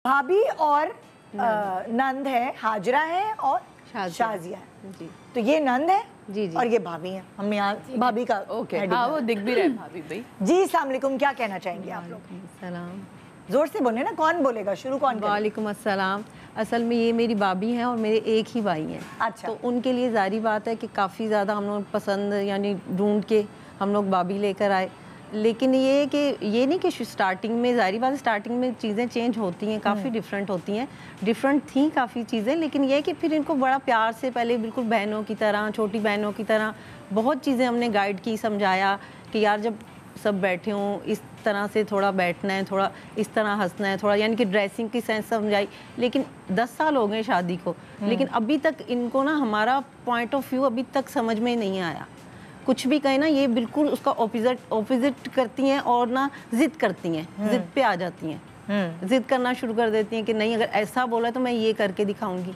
भाभी और नंद है, हाजरा है और शाजिया है। जी। तो ये नंद है जी जी। और ये भाभी है। हम यहाँ भाभी का ओके, हाँ वो दिख भी रहे भाभी भाई। जी अस्सलाम वालेकुम, क्या कहना चाहेंगे आप लोग? सलाम। जोर से बोले ना, कौन बोलेगा, शुरू कौन करेगा? वालेकुम अस्सलाम। असल में ये मेरी भाभी हैं और मेरे एक ही भाई हैं। अच्छा। तो उनके लिए जारी बात है कि काफ़ी ज़्यादा हम लोग पसंद यानी ढूंढ के हम लोग भाभी लेकर आए। लेकिन ये कि ये नहीं कि स्टार्टिंग में जारी बात, स्टार्टिंग में चीज़ें चेंज होती हैं, काफ़ी डिफरेंट होती हैं, डिफरेंट थी काफ़ी चीज़ें। लेकिन ये कि फिर इनको बड़ा प्यार से पहले बिल्कुल बहनों की तरह, छोटी बहनों की तरह बहुत चीज़ें हमने गाइड की, समझाया कि यार जब सब बैठे हों इस तरह से थोड़ा बैठना है, थोड़ा इस तरह हंसना है, थोड़ा यानी कि ड्रेसिंग की सेंस समझाई। लेकिन 10 साल हो गए शादी को, लेकिन अभी तक इनको ना हमारा पॉइंट ऑफ व्यू अभी तक समझ में नहीं आया। कुछ भी कहे ना ये बिल्कुल उसका ऑपोजिट करती हैं और ना जिद करती हैं, जिद पे आ जाती हैं, जिद करना शुरू कर देती हैं कि नहीं अगर ऐसा बोला तो मैं ये करके दिखाऊंगी।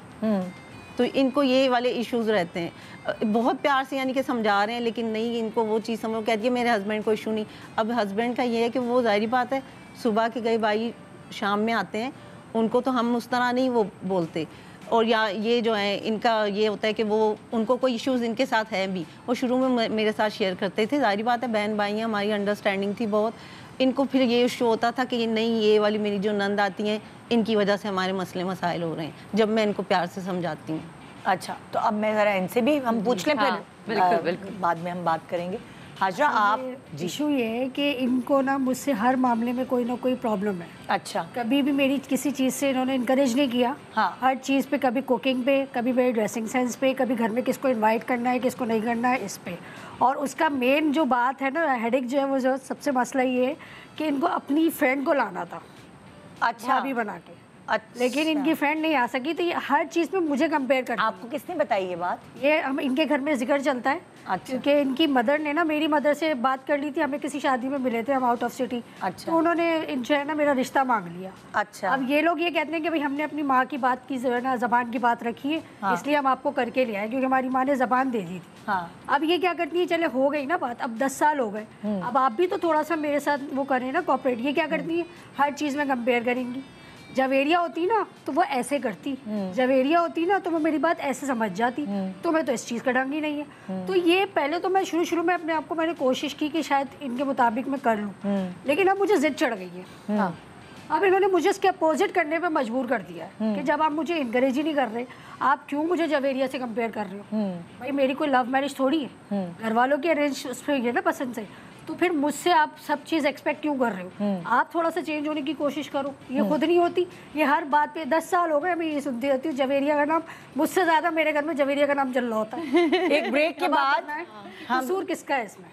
तो इनको ये वाले इश्यूज रहते हैं। बहुत प्यार से यानी कि समझा रहे हैं लेकिन नहीं, इनको वो चीज़ समझ कहती है मेरे हस्बैंड को इशू नहीं। अब हस्बैंड का ये है कि वो जाहिर बात है सुबह के गए भाई शाम में आते हैं, उनको तो हम उस तरह नहीं वो बोलते। और या ये जो है इनका ये होता है कि वो उनको कोई इश्यूज़ इनके साथ है भी, वो शुरू में मेरे साथ शेयर करते थे। जाहिर बात है बहन भाई हैं, हमारी अंडरस्टैंडिंग थी बहुत। इनको फिर ये इशू होता था कि नहीं ये वाली मेरी जो नंद आती हैं इनकी वजह से हमारे मसले मसाइल हो रहे हैं, जब मैं इनको प्यार से समझाती हूँ। अच्छा, तो अब मैं ज़रा इनसे भी हम पूछ लें, हाँ, फिर बिल्कुल। बाद में हम बात करेंगे। हाजरा आप इशू ये है कि इनको ना मुझसे हर मामले में कोई ना कोई प्रॉब्लम है। अच्छा। कभी भी मेरी किसी चीज़ से इन्होंने इनकरेज नहीं किया। हाँ। हर चीज़ पे, कभी कुकिंग पे, कभी मेरे ड्रेसिंग सेंस पे, कभी घर में किसको इनवाइट करना है किसको नहीं करना है इस पे। और उसका मेन जो बात है ना, हेडेक जो है वो जो सबसे मसला ये है कि इनको अपनी फ्रेंड को लाना था, अच्छा भाभी बना के। अच्छा। लेकिन इनकी फ्रेंड नहीं आ सकी, तो ये हर चीज़ में मुझे कंपेयर करती है। आपको किसने बताई ये बात? ये हम इनके घर में जिक्र चलता है। अच्छा। क्योंकि इनकी मदर ने ना मेरी मदर से बात कर ली थी, हमें किसी शादी में मिले थे हम आउट ऑफ सिटी। अच्छा। तो उन्होंने जो है ना मेरा रिश्ता मांग लिया। अच्छा। अब ये लोग ये कहते हैं कि भाई हमने अपनी माँ की बात की, जो है ना ज़बान की बात रखी है। हाँ। इसलिए हम आपको करके ले आए, क्योंकि हमारी माँ ने ज़बान दे दी थी। हाँ। अब ये क्या करती है, चले हो गई ना बात, अब 10 साल हो गए, अब आप भी तो थोड़ा सा मेरे साथ वो करें ना, कॉपरेट। ये क्या करती है, हर चीज़ में कंपेयर करेंगी। जवेरिया होती ना तो वो ऐसे करती, जवेरिया होती ना तो वो मेरी बात ऐसे समझ जाती। तो मैं तो इस चीज़ का ढंग ही नहीं है। तो ये पहले तो मैं शुरू में अपने आप को मैंने कोशिश की कि शायद इनके मुताबिक मैं कर लूँ, लेकिन अब मुझे जिद चढ़ गई है। हाँ। अब इन्होंने मुझे इसके अपोजिट करने पे मजबूर कर दिया है कि जब आप मुझे इनकरेज ही नहीं कर रहे, आप क्यों मुझे जवेरिया से कंपेयर कर रहे हो? भाई मेरी कोई लव मैरिज थोड़ी है, घर वालों की अरेंज उस पर ना पसंद से। तो फिर मुझसे आप सब चीज़ एक्सपेक्ट क्यों कर रहे हो? आप थोड़ा सा चेंज होने की कोशिश करो। ये खुद नहीं होती, ये हर बात पे 10 साल हो गए मैं ये सुनती रहती हूँ, जवेरिया का नाम। मुझसे ज़्यादा मेरे घर में जवेरिया का नाम चल रहा होता है। एक ब्रेक के बाद कसूर किसका है इसमें?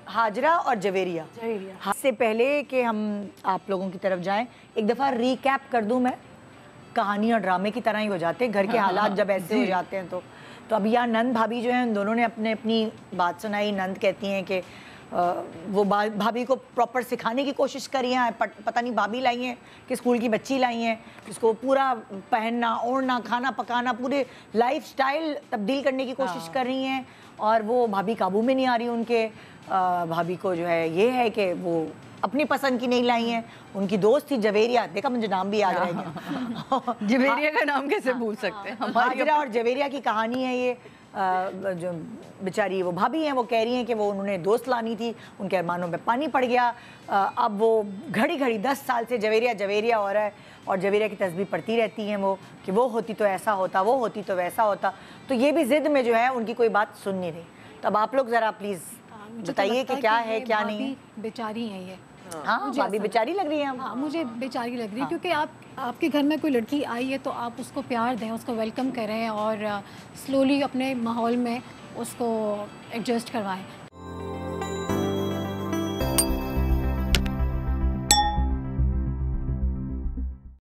हाजरा और जवेरिया। इससे पहले कि हम आप लोगों की तरफ जाएं, एक दफ़ा रिकैप कर दूं मैं। कहानी और ड्रामे की तरह ही हो जाते हैं घर के हालात जब ऐसे हो जाते हैं। तो अब यहाँ नंद भाभी जो हैं उन दोनों ने अपनी बात सुनाई। नंद कहती हैं कि वो भाभी को प्रॉपर सिखाने की कोशिश करी है, पता नहीं भाभी लाई हैं कि स्कूल की बच्ची लाई हैं, इसको पूरा पहनना ओढ़ना खाना पकाना पूरे लाइफस्टाइल तब्दील करने की कोशिश कर रही हैं। और वो भाभी काबू में नहीं आ रही उनके। भाभी को जो है ये है कि वो अपनी पसंद की नहीं लाई हैं। उनकी दोस्त थी जवेरिया, देखा मुझे नाम भी याद रह गया। जवेरिया का नाम कैसे भूल सकते हैं? हाजरा और जवेरिया की कहानी है ये। जो बेचारी वो भाभी हैं वो कह रही हैं कि वो उन्होंने दोस्त लानी थी, उनके अरमानों में पानी पड़ गया। अब वो घड़ी 10 साल से जवेरिया हो रहा है और जवेरिया की तस्बीह पढ़ती रहती हैं वो कि वो होती तो ऐसा होता, वो होती तो वैसा होता। तो ये भी ज़िद में जो है उनकी कोई बात सुन नहीं रही। तो अब आप लोग ज़रा प्लीज़ बताइए कि क्या है क्या नहीं। बेचारी है ये। हाँ, भाभी बेचारी लग रही है। हाँ, मुझे बेचारी लग रही है। क्योंकि आपके घर में कोई लड़की आई है तो आप उसको प्यार दें, उसको वेलकम करें और स्लोली अपने माहौल में उसको एडजस्ट करवाएं।